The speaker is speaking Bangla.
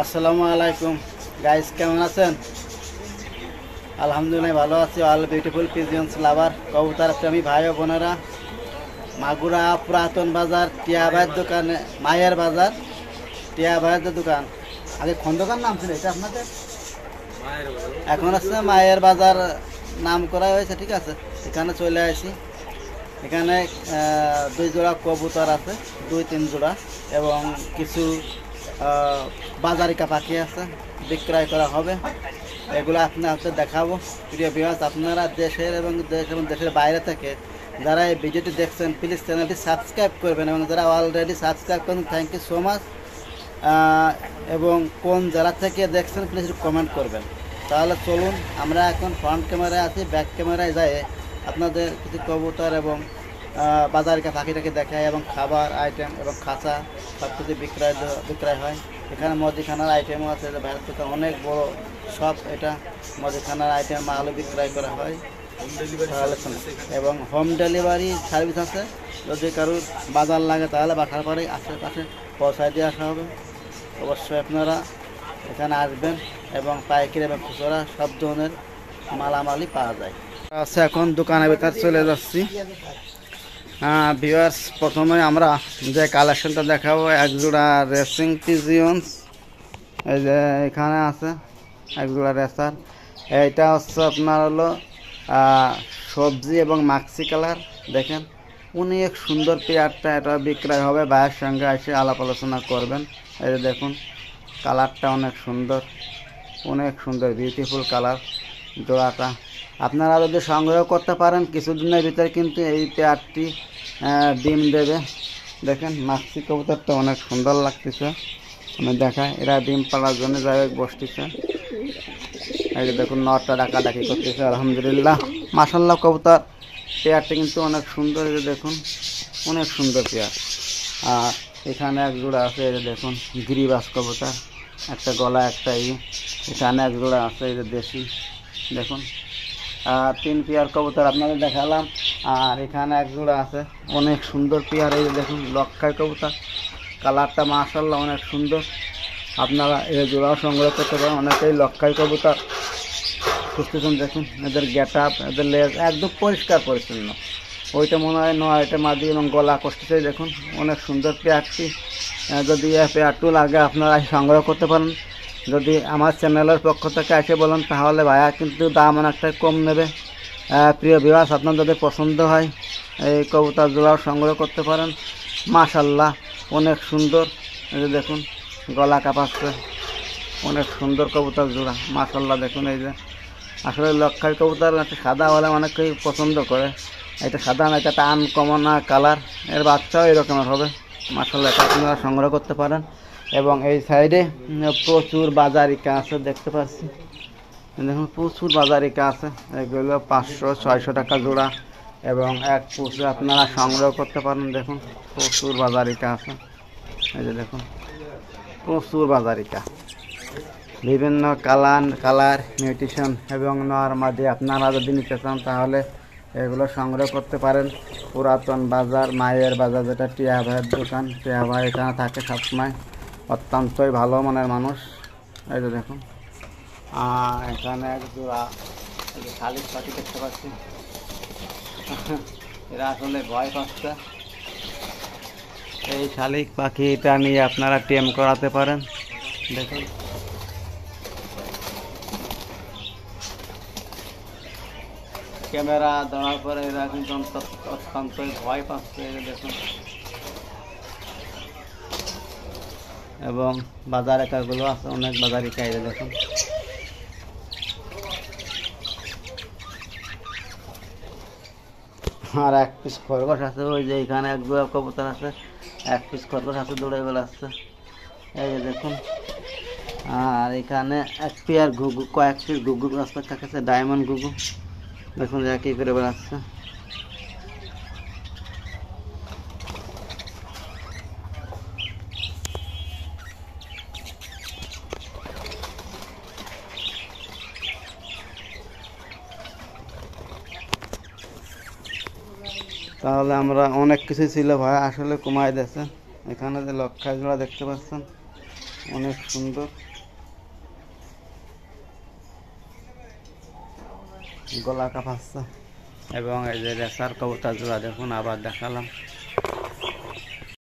আসসালামু আলাইকুম গাইস, কেমন আছেন? আলহামদুলিল্লাহ ভালো আছি। অল বিউটিফুল পিজিয়ন্স লাভার কবুতর প্রেমী ভাই ও বোনেরা, মাগুরা পুরাতন বাজার টিয়া ভাইয়ের দোকানে, মায়ের বাজার টিয়া ভাইয়ের দোকান। আগে খন্দকার নাম ছিল এটা আপনাদের, এখন আছে মায়ের বাজার নাম করা হয়েছে। ঠিক আছে, এখানে চলে আসি। এখানে 2 জোড়া কবুতর আছে, 2-3 জোড়া, এবং কিছু বাজারিকা পাখি আছে, বিক্রয় করা হবে। এগুলো আপনাদের দেখাবো। প্রিয় ভিউয়ার্স, আপনারা দেশের এবং দেশের বাইরে থেকে যারা এই ভিডিওটি দেখছেন, প্লিজ চ্যানেলটি সাবস্ক্রাইব করবেন, এবং যারা অলরেডি সাবস্ক্রাইব করেন থ্যাংক ইউ সো মাচ। এবং কোন জেলা থেকে দেখছেন প্লিজ কমেন্ট করবেন। তাহলে চলুন, আমরা এখন ফ্রন্ট ক্যামেরায় আছি, ব্যাক ক্যামেরায় যাই আপনাদের কিছু কবুতর এবং বাজারিকা পাখিটাকে দেখায়, এবং খাবার আইটেম এবং খাঁচা সব কিছু বিক্রয় হয়। এখানে মুদিখানার আইটেমও আছে, বাইরের থেকে অনেক বড় শপ এটা। মুদিখানার আইটেম মালও বিক্রয় করা হয়, এবং হোম ডেলিভারি সার্ভিস আছে। যদি কারোর বাজার লাগে তাহলে বাসার পরে আশেপাশে পৌঁছায় দিয়ে আসা হবে। অবশ্যই আপনারা এখানে আসবেন, এবং পাইকারি এবং খুচরা সব ধরনের মালামালই পাওয়া যায়। আচ্ছা, এখন দোকানের ভেতর চলে যাচ্ছি। ভিউয়ার্স, প্রথমে আমরা যে কালেকশনটা দেখাবো, এক জোড়া রেসিং পিজিয়ন্স। এই যে এখানে আছে এক জোড়া রেসার। এইটা হচ্ছে আপনার হলো সবজি এবং মাক্সি কালার। দেখেন অনেক সুন্দর পেয়ারটা, এটা বিক্রয় হবে। ভাইয়ের সঙ্গে এসে আলাপ আলোচনা করবেন। এই যে দেখুন কালারটা অনেক সুন্দর, অনেক সুন্দর বিউটিফুল কালার জোড়াটা। আপনারা যদি সংগ্রহ করতে পারেন কিছুদিনের ভিতরে কিন্তু এই পেয়ারটি ডিম দেবে। দেখেন মাক্সি কবুতরটা অনেক সুন্দর লাগতেছে। আমি দেখাই, এরা ডিম পাড়ার জন্য যাই হোক বসতেছে। এই যে দেখুন নটটা ডাকাডাকি করতেছে। আলহামদুলিল্লাহ, মাশাল্লাহ কবুতর পেয়ারটা কিন্তু অনেক সুন্দর। এই যে দেখুন অনেক সুন্দর পেয়ার। আর এখানে এক জোড়া আছে, এই যে দেখুন গিরিবাস কবুতর, একটা গলা একটা এখানে এক জোড়া আছে, এই যে দেশি। দেখুন 3 পেয়ার কবুতর আপনাদের দেখালাম। আর এখানে এক জোড়া আছে অনেক সুন্দর পেয়ার। এই যে দেখুন লক্ষাই কবুতর, কালারটা মাশাআল্লাহ অনেক সুন্দর। আপনারা এই জোড়াও সংগ্রহ করতে পারেন। অনেকেই লক্ষাই কবুতর খুঁজতেছেন। দেখুন এদের গেট আপ, এদের লেজ একদম পরিষ্কার পরিচ্ছন্ন। ওইটা মনে হয় এটা মাদি এবং গলা কষতেছে। দেখুন অনেক সুন্দর পেয়ারটি। যদি পেয়ারটু লাগে আপনারা সংগ্রহ করতে পারেন। যদি আমার চ্যানেলের পক্ষ থেকে এসে বলেন তাহলে ভাইয়া কিন্তু দাম অনেকটাই কম নেবে। প্রিয় ভিউয়ার্স, আপনার যদি পছন্দ হয় এই কবুতর জোড়াও সংগ্রহ করতে পারেন। মাশাল্লাহ অনেক সুন্দর। এই যে দেখুন গলা কাঁপাচ্ছে, অনেক সুন্দর কবুতর জোড়া মাশাল্লাহ। দেখুন এই যে আসলে লক্ষাই কবুতর একটা সাদা হলে অনেকেই পছন্দ করে। এটা সাদা না, এটা একটা আনকমন কালার। এর বাচ্চাও এরকমের হবে। মাশাল্লাহ এটা আপনারা সংগ্রহ করতে পারেন। এবং এই সাইডে প্রচুর বাজারিকা আছে, দেখতে পাচ্ছি। দেখুন প্রচুর বাজারিকা আছে। এগুলো 500-600 টাকা জোড়া, এবং এক পুষে আপনারা সংগ্রহ করতে পারেন। দেখুন প্রচুর বাজারিকা আছে। এই যে দেখুন প্রচুর বাজারিকা, বিভিন্ন কালার নিউট্রিশন এবং নরমাদি আপনারা যদি নিতে চান তাহলে এগুলো সংগ্রহ করতে পারেন। পুরাতন বাজার মায়ের বাজার, যেটা টিয়া ভাইয়ের দোকান। টিয়া ভাই এখানে থাকে সবসময়, অত্যন্তই ভালো মানের মানুষ। এই যে দেখুন এখানে এক জোড়া শালিক পাখি দেখতে পাচ্ছি। এরা আসলে ভয় পাচ্ছে। এই শালিক পাখিটা নিয়ে আপনারা টেম করাতে পারেন। দেখুন ক্যামেরা দেওয়ার পরে এরা কিন্তু অত্যন্তই ভয় পাচ্ছে। দেখুন এবং বাজারিকাগুলো আছে, অনেক বাজারিকা। এই দেখুন আর এক পিস খরগোশ আছে। ওই যে এখানে এক জোড়া কবুতর আছে, এক পিস খরগোশ আছে, দৌড়ে বেড়াচ্ছে। এই যে দেখুন। আর এখানে এক পেয়ার ঘুঘু, কয়েক পিস ঘুঘু থাকছে, ডায়মন্ড ঘুঘু। দেখুন যা কি করে বেড়াচ্ছে। তাহলে আমরা অনেক কিছু ছিল ভাই, আসলে কমাই দিয়েছে। এখানে যে লক্ষাই জোড়া দেখতে পাচ্ছেন, অনেক সুন্দর। গলা কাঁপাচ্ছে। এবং এই যে রেসার কবুতর জোড়া দেখুন, আবার দেখালাম।